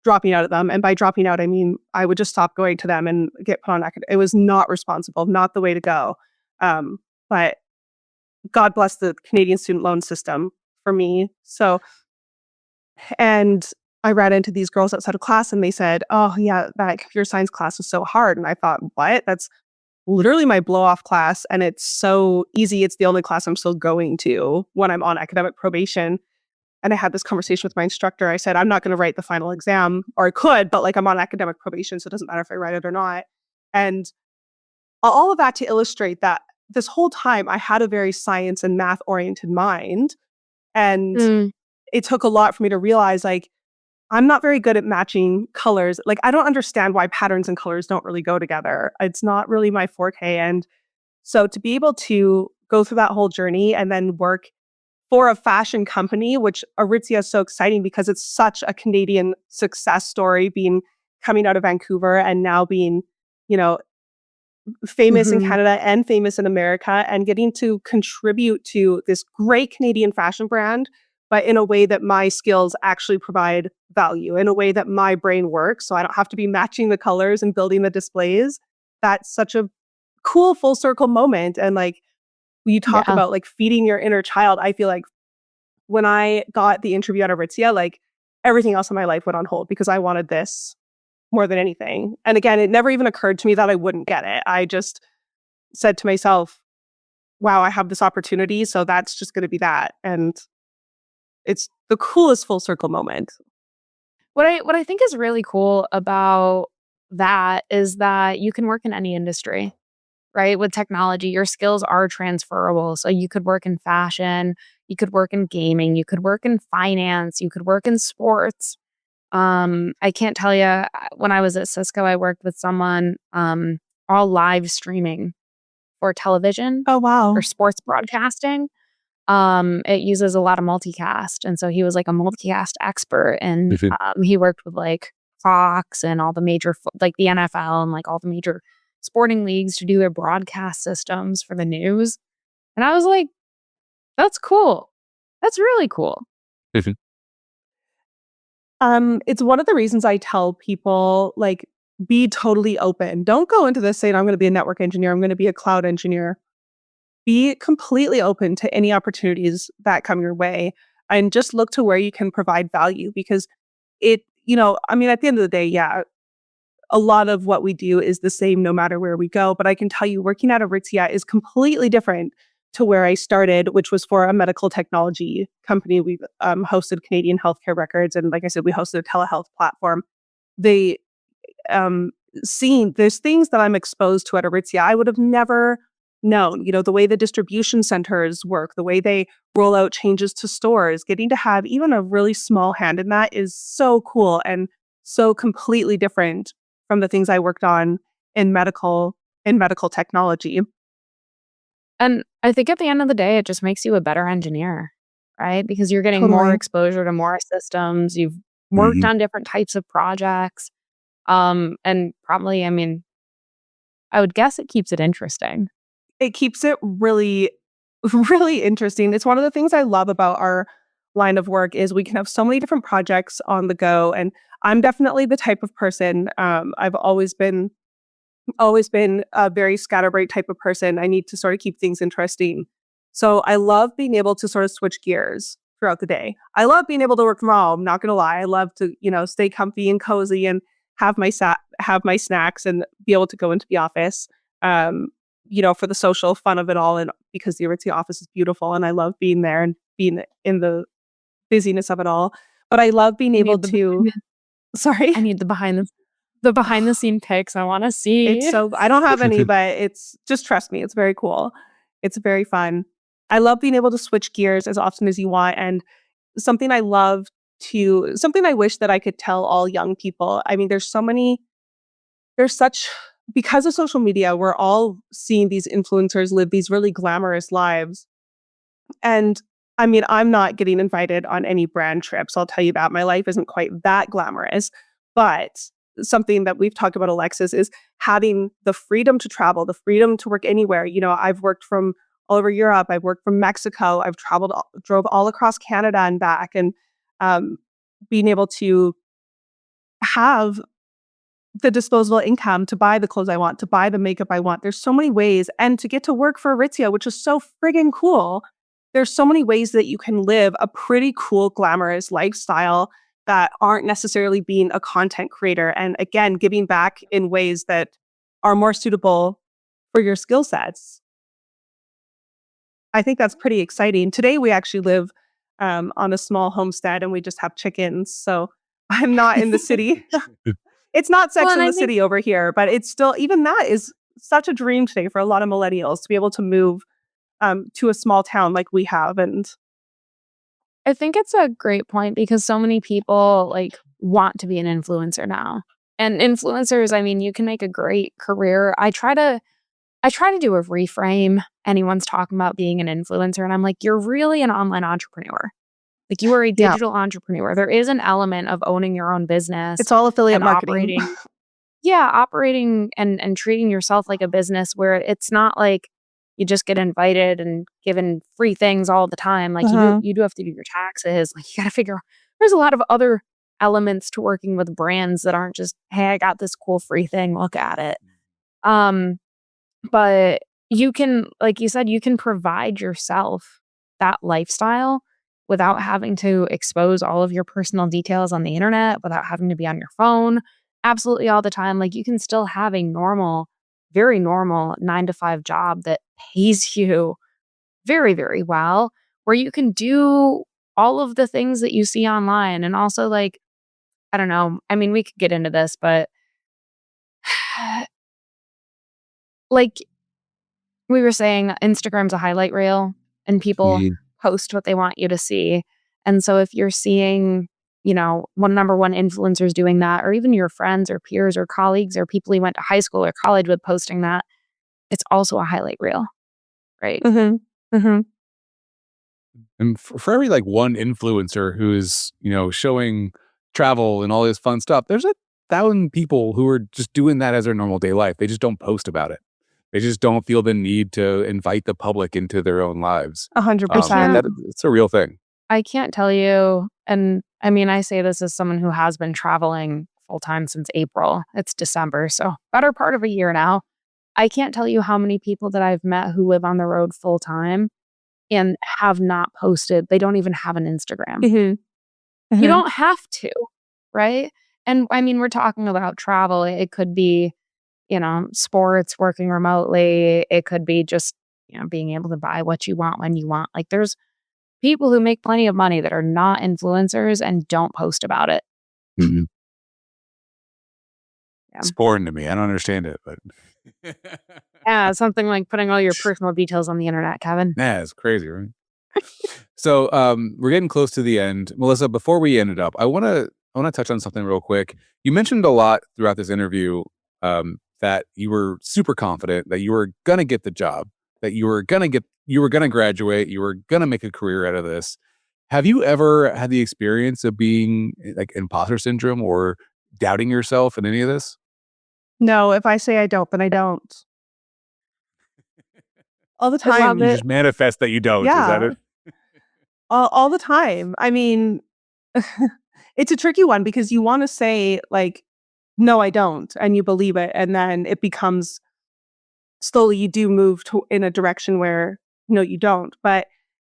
dropping out of them. And by dropping out, I mean, I would just stop going to them and get put on academic. It was not responsible, not the way to go. But God bless the Canadian student loan system for me. So, and I ran into these girls outside of class and they said, "Oh, yeah, that computer science class was so hard." And I thought, what? That's literally my blow off class. And it's so easy. It's the only class I'm still going to when I'm on academic probation. And I had this conversation with my instructor. I said, I'm not going to write the final exam, or I could, but like I'm on academic probation, so it doesn't matter if I write it or not. And all of that to illustrate that this whole time I had a very science and math oriented mind. And Mm. it took a lot for me to realize like, I'm not very good at matching colors. Like, I don't understand why patterns and colors don't really go together. It's not really my forte. And so to be able to go through that whole journey and then work for a fashion company, which Aritzia is so exciting because it's such a Canadian success story, being coming out of Vancouver and now being, you know, famous in Mhm. Canada and famous in America, and getting to contribute to this great Canadian fashion brand, but in a way that my skills actually provide value, in a way that my brain works. So I don't have to be matching the colors and building the displays. That's such a cool full circle moment. And like, when you talk Yeah. about like feeding your inner child, I feel like when I got the interview at Aritzia, like everything else in my life went on hold because I wanted this more than anything. And again, it never even occurred to me that I wouldn't get it. I just said to myself, wow, I have this opportunity. So that's just going to be that. And it's the coolest full circle moment. What I think is really cool about that is that you can work in any industry, right? With technology, your skills are transferable. So you could work in fashion, you could work in gaming, you could work in finance, you could work in sports. I can't tell you, when I was at Cisco, I worked with someone all live streaming for television Oh, or wow. sports broadcasting. It uses a lot of multicast, and so he was like a multicast expert, and Mhm. he worked with like Fox and all the major like the NFL and like all the major sporting leagues to do their broadcast systems for the news. And I was like, that's cool. That's really cool. Mhm. It's one of the reasons I tell people like, be totally open. Don't go into this saying, I'm going to be a network engineer. I'm going to be a cloud engineer. Be completely open to any opportunities that come your way and just look to where you can provide value because I mean, at the end of the day, yeah, a lot of what we do is the same no matter where we go. But I can tell you, working at Aritzia is completely different to where I started, which was for a medical technology company. We hosted Canadian healthcare records. And like I said, we hosted a telehealth platform. They um, Seeing there's things that I'm exposed to at Aritzia I would have never known. The way the distribution centers work, the way they roll out changes to stores, getting to have even a really small hand in that is so cool and so completely different from the things I worked on in medical technology. And I think at the end of the day, it just makes you a better engineer, right? Because you're getting more Totally. exposure to more systems. You've worked Mhm. on different types of projects. And probably, I mean, I would guess it keeps it interesting. It keeps it really, really interesting. It's one of the things I love about our line of work is we can have so many different projects on the go. And I'm definitely the type of person, I've always been a very scatterbrained type of person. I need to sort of keep things interesting. So I love being able to sort of switch gears throughout the day. I love being able to work from home, not gonna lie. I love to, stay comfy and cozy and have my snacks and be able to go into the office. Um, for the social fun of it all and because the Aritzia office is beautiful and I love being there and being in the busyness of it all. But I love being I able need to sorry. I need the behind the scene pics. I wanna It's see. so I don't have any, but it's just trust me, it's very cool. It's very fun. I love being able to switch gears as often as you want, and something I love something I wish that I could tell all young people. I mean, there's such because of social media, we're all seeing these influencers live these really glamorous lives. And I mean, I'm not getting invited on any brand trips. I'll tell you that. My life isn't quite that glamorous. But something that we've talked about, Alexis, is having the freedom to travel, the freedom to work anywhere. I've worked from all over Europe. I've worked from Mexico. I've drove all across Canada and back, and being able to have the disposable income to buy the clothes I want, to buy the makeup I want. There's so many ways. And to get to work for Aritzia, which is so friggin' cool. There's so many ways that you can live a pretty cool, glamorous lifestyle that aren't necessarily being a content creator. And again, giving back in ways that are more suitable for your skill sets. I think that's pretty exciting. Today, we actually live on a small homestead and we just have chickens. So I'm not in the city. It's not Sex in the City over here, but it's still, even that is such a dream today for a lot of millennials to be able to move to a small town like we have. And I think it's a great point because so many people like want to be an influencer now. And influencers, I mean, you can make a great career. I try to do a reframe. Anyone's talking about being an influencer, and I'm like, you're really an online entrepreneur. Like, you are a digital entrepreneur. There is an element of owning your own business. It's all affiliate marketing. Operating and treating yourself like a business where it's not like you just get invited and given free things all the time. Like, you do have to do your taxes. Like, you got to figure, there's a lot of other elements to working with brands that aren't just, hey, I got this cool free thing, look at it. But you can, like you said, you can provide yourself that lifestyle without having to expose all of your personal details on the internet, without having to be on your phone absolutely all the time. Like, you can still have a normal, very normal 9-to-5 job that pays you very, very well, where you can do all of the things that you see online. And also, like, I don't know, I mean, we could get into this, but like we were saying, Instagram's a highlight reel and people post what they want you to see. And so if you're seeing, number one influencers doing that, or even your friends or peers or colleagues or people you went to high school or college with posting that, it's also a highlight reel, right? And for every like one influencer who is, showing travel and all this fun stuff, there's 1,000 people who are just doing that as their normal day life. They just don't post about it. They just don't feel the need to invite the public into their own lives. 100%. It's a real thing. I can't tell you, and I mean, I say this as someone who has been traveling full time since April. It's December, so better part of a year now. I can't tell you how many people that I've met who live on the road full time and have not posted. They don't even have an Instagram. You don't have to, right? And I mean, we're talking about travel. It could be, sports, working remotely. It could be just, being able to buy what you want when you want. Like, there's people who make plenty of money that are not influencers and don't post about it. Yeah. It's boring to me. I don't understand it, but yeah, something like putting all your personal details on the internet, Kevin. Yeah, it's crazy, right? So we're getting close to the end. Melissa, before we end it up, I want to touch on something real quick. You mentioned a lot throughout this interview that you were super confident that you were going to get the job, that you were going to graduate, you were going to make a career out of this. Have you ever had the experience of being like imposter syndrome or doubting yourself in any of this? No, if I say I don't, then I don't. All the time. You just manifest that you don't. Yeah. Is that it? All the time. I mean, it's a tricky one because you want to say like, no, I don't. And you believe it. And then it becomes slowly you do move in a direction where, no, you don't. But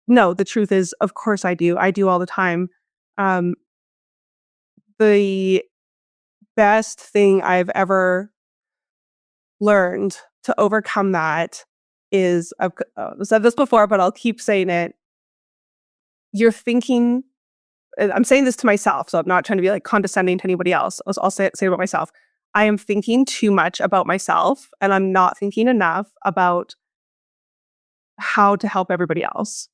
no, the truth is, of course I do. I do all the time. The best thing I've ever learned to overcome that is, I've said this before, but I'll keep saying it. You're thinking, I'm saying this to myself, so I'm not trying to be like condescending to anybody else. I'll say it about myself. I am thinking too much about myself, and I'm not thinking enough about how to help everybody else.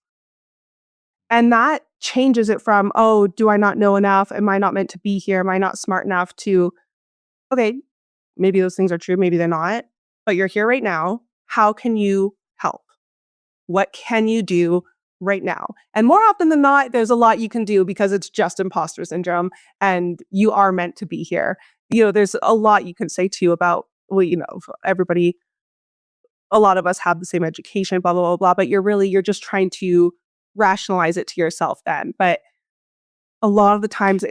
And that changes it from, oh, do I not know enough? Am I not meant to be here? Am I not smart enough to, okay, maybe those things are true, maybe they're not, but you're here right now. How can you help? What can you do right now? And more often than not, there's a lot you can do because it's just imposter syndrome and you are meant to be here. There's a lot you can say too about, well, everybody a lot of us have the same education, blah, blah, blah, blah, but you're just trying to rationalize it to yourself then. But a lot of the times,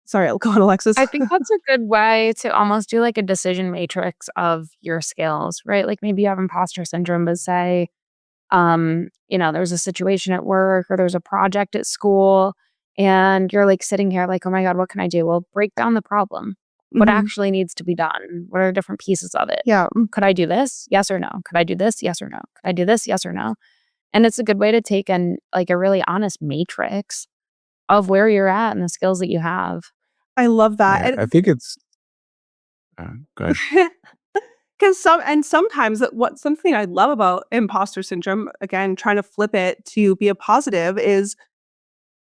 sorry, I'll go on, Alexis. I think that's a good way to almost do like a decision matrix of your skills, right? Like maybe you have imposter syndrome, but say, there's a situation at work or there's a project at school and you're like sitting here like, oh my God, what can I do? Well, break down the problem. What actually needs to be done? What are different pieces of it? Yeah. Could I do this? Yes or no? Could I do this? Yes or no? Could I do this? Yes or no? And it's a good way to take a really honest matrix of where you're at and the skills that you have. I love that. Yeah, I think it's go ahead. Because sometimes something I love about imposter syndrome, again, trying to flip it to be a positive, is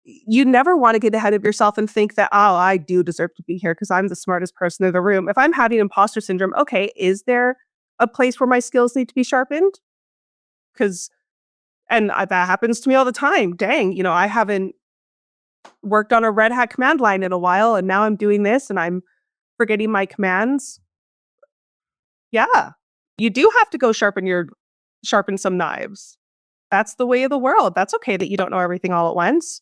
you never want to get ahead of yourself and think that, oh, I do deserve to be here because I'm the smartest person in the room. If I'm having imposter syndrome, okay, is there a place where my skills need to be sharpened? That happens to me all the time. Dang, I haven't worked on a Red Hat command line in a while, and now I'm doing this and I'm forgetting my commands. Yeah, you do have to go sharpen some knives. That's the way of the world. That's okay that you don't know everything all at once.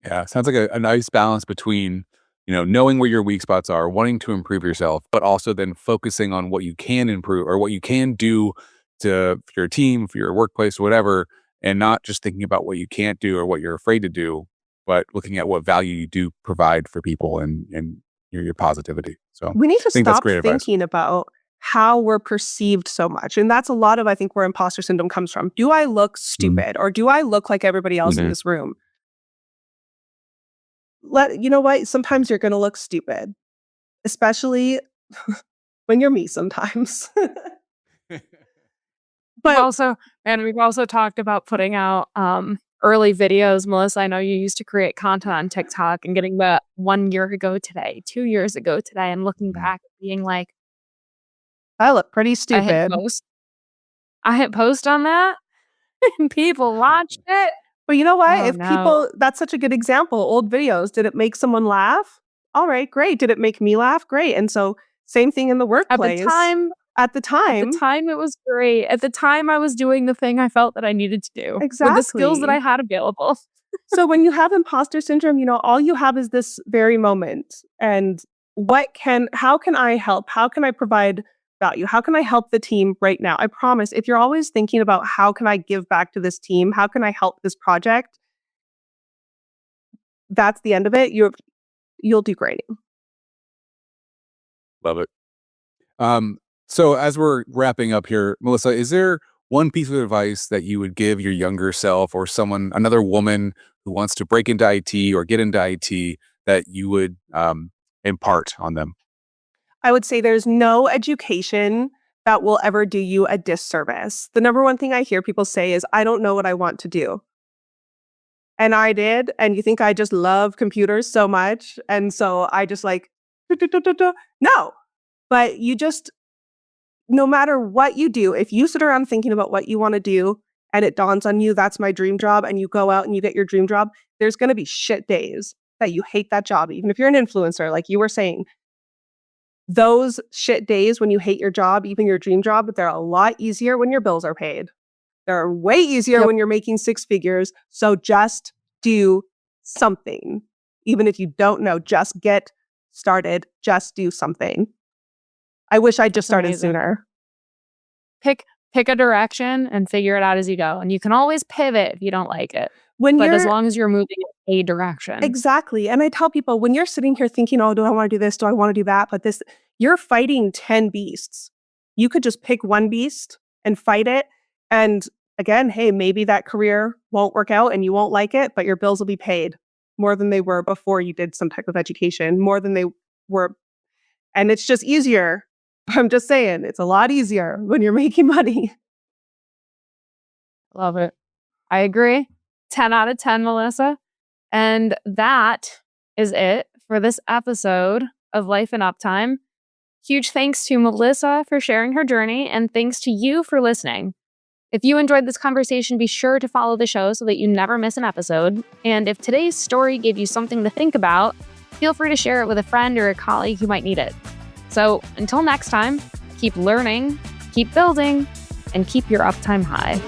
Yeah, sounds like a nice balance between, knowing where your weak spots are, wanting to improve yourself, but also then focusing on what you can improve or what you can do for your team, for your workplace, whatever, and not just thinking about what you can't do or what you're afraid to do, but looking at what value you do provide for people and your positivity. So we need to I think that's stop great thinking about how we're perceived so much. And that's a lot of, I think, where imposter syndrome comes from. Do I look stupid or do I look like everybody else in this room? You know what? Sometimes you're going to look stupid, especially when you're me sometimes. But we've also talked about putting out early videos. Melissa, I know you used to create content on TikTok and getting the 1 year ago today, 2 years ago today, and looking back being like, I look pretty stupid. I hit post on that and people watched it. But you know what? That's such a good example. Old videos, did it make someone laugh? All right, great. Did it make me laugh? Great. And so same thing in the workplace. At the time, it was great. At the time, I was doing the thing I felt that I needed to do. Exactly. With the skills that I had available. So when you have imposter syndrome, all you have is this very moment. And how can I help? How can I provide value? How can I help the team right now? I promise, if you're always thinking about how can I give back to this team? How can I help this project? That's the end of it. You'll do great. Love it. So as we're wrapping up here, Melissa, is there one piece of advice that you would give your younger self or another woman who wants to break into IT or get into IT that you would impart on them? I would say there's no education that will ever do you a disservice. The number one thing I hear people say is, I don't know what I want to do. And I did. And you think I just love computers so much. And so I just no. But no matter what you do, if you sit around thinking about what you want to do and it dawns on you, that's my dream job, and you go out and you get your dream job, there's going to be shit days that you hate that job. Even if you're an influencer, like you were saying, those shit days when you hate your job, even your dream job, they're a lot easier when your bills are paid. They're way easier when you're making 6 figures. So just do something. Even if you don't know, just get started. Just do something. I wish I just started sooner. Pick a direction and figure it out as you go. And you can always pivot if you don't like it. As long as you're moving in a direction. Exactly. And I tell people, when you're sitting here thinking, oh, do I want to do this? Do I want to do that? But you're fighting 10 beasts. You could just pick one beast and fight it. And again, hey, maybe that career won't work out and you won't like it, but your bills will be paid more than they were before you did some type of education, more than they were. And it's just easier. I'm just saying, it's a lot easier when you're making money. Love it. I agree. 10 out of 10, Melissa. And that is it for this episode of Life in Uptime. Huge thanks to Melissa for sharing her journey, and thanks to you for listening. If you enjoyed this conversation, be sure to follow the show so that you never miss an episode. And if today's story gave you something to think about, feel free to share it with a friend or a colleague who might need it. So until next time, keep learning, Keep building and keep your uptime high.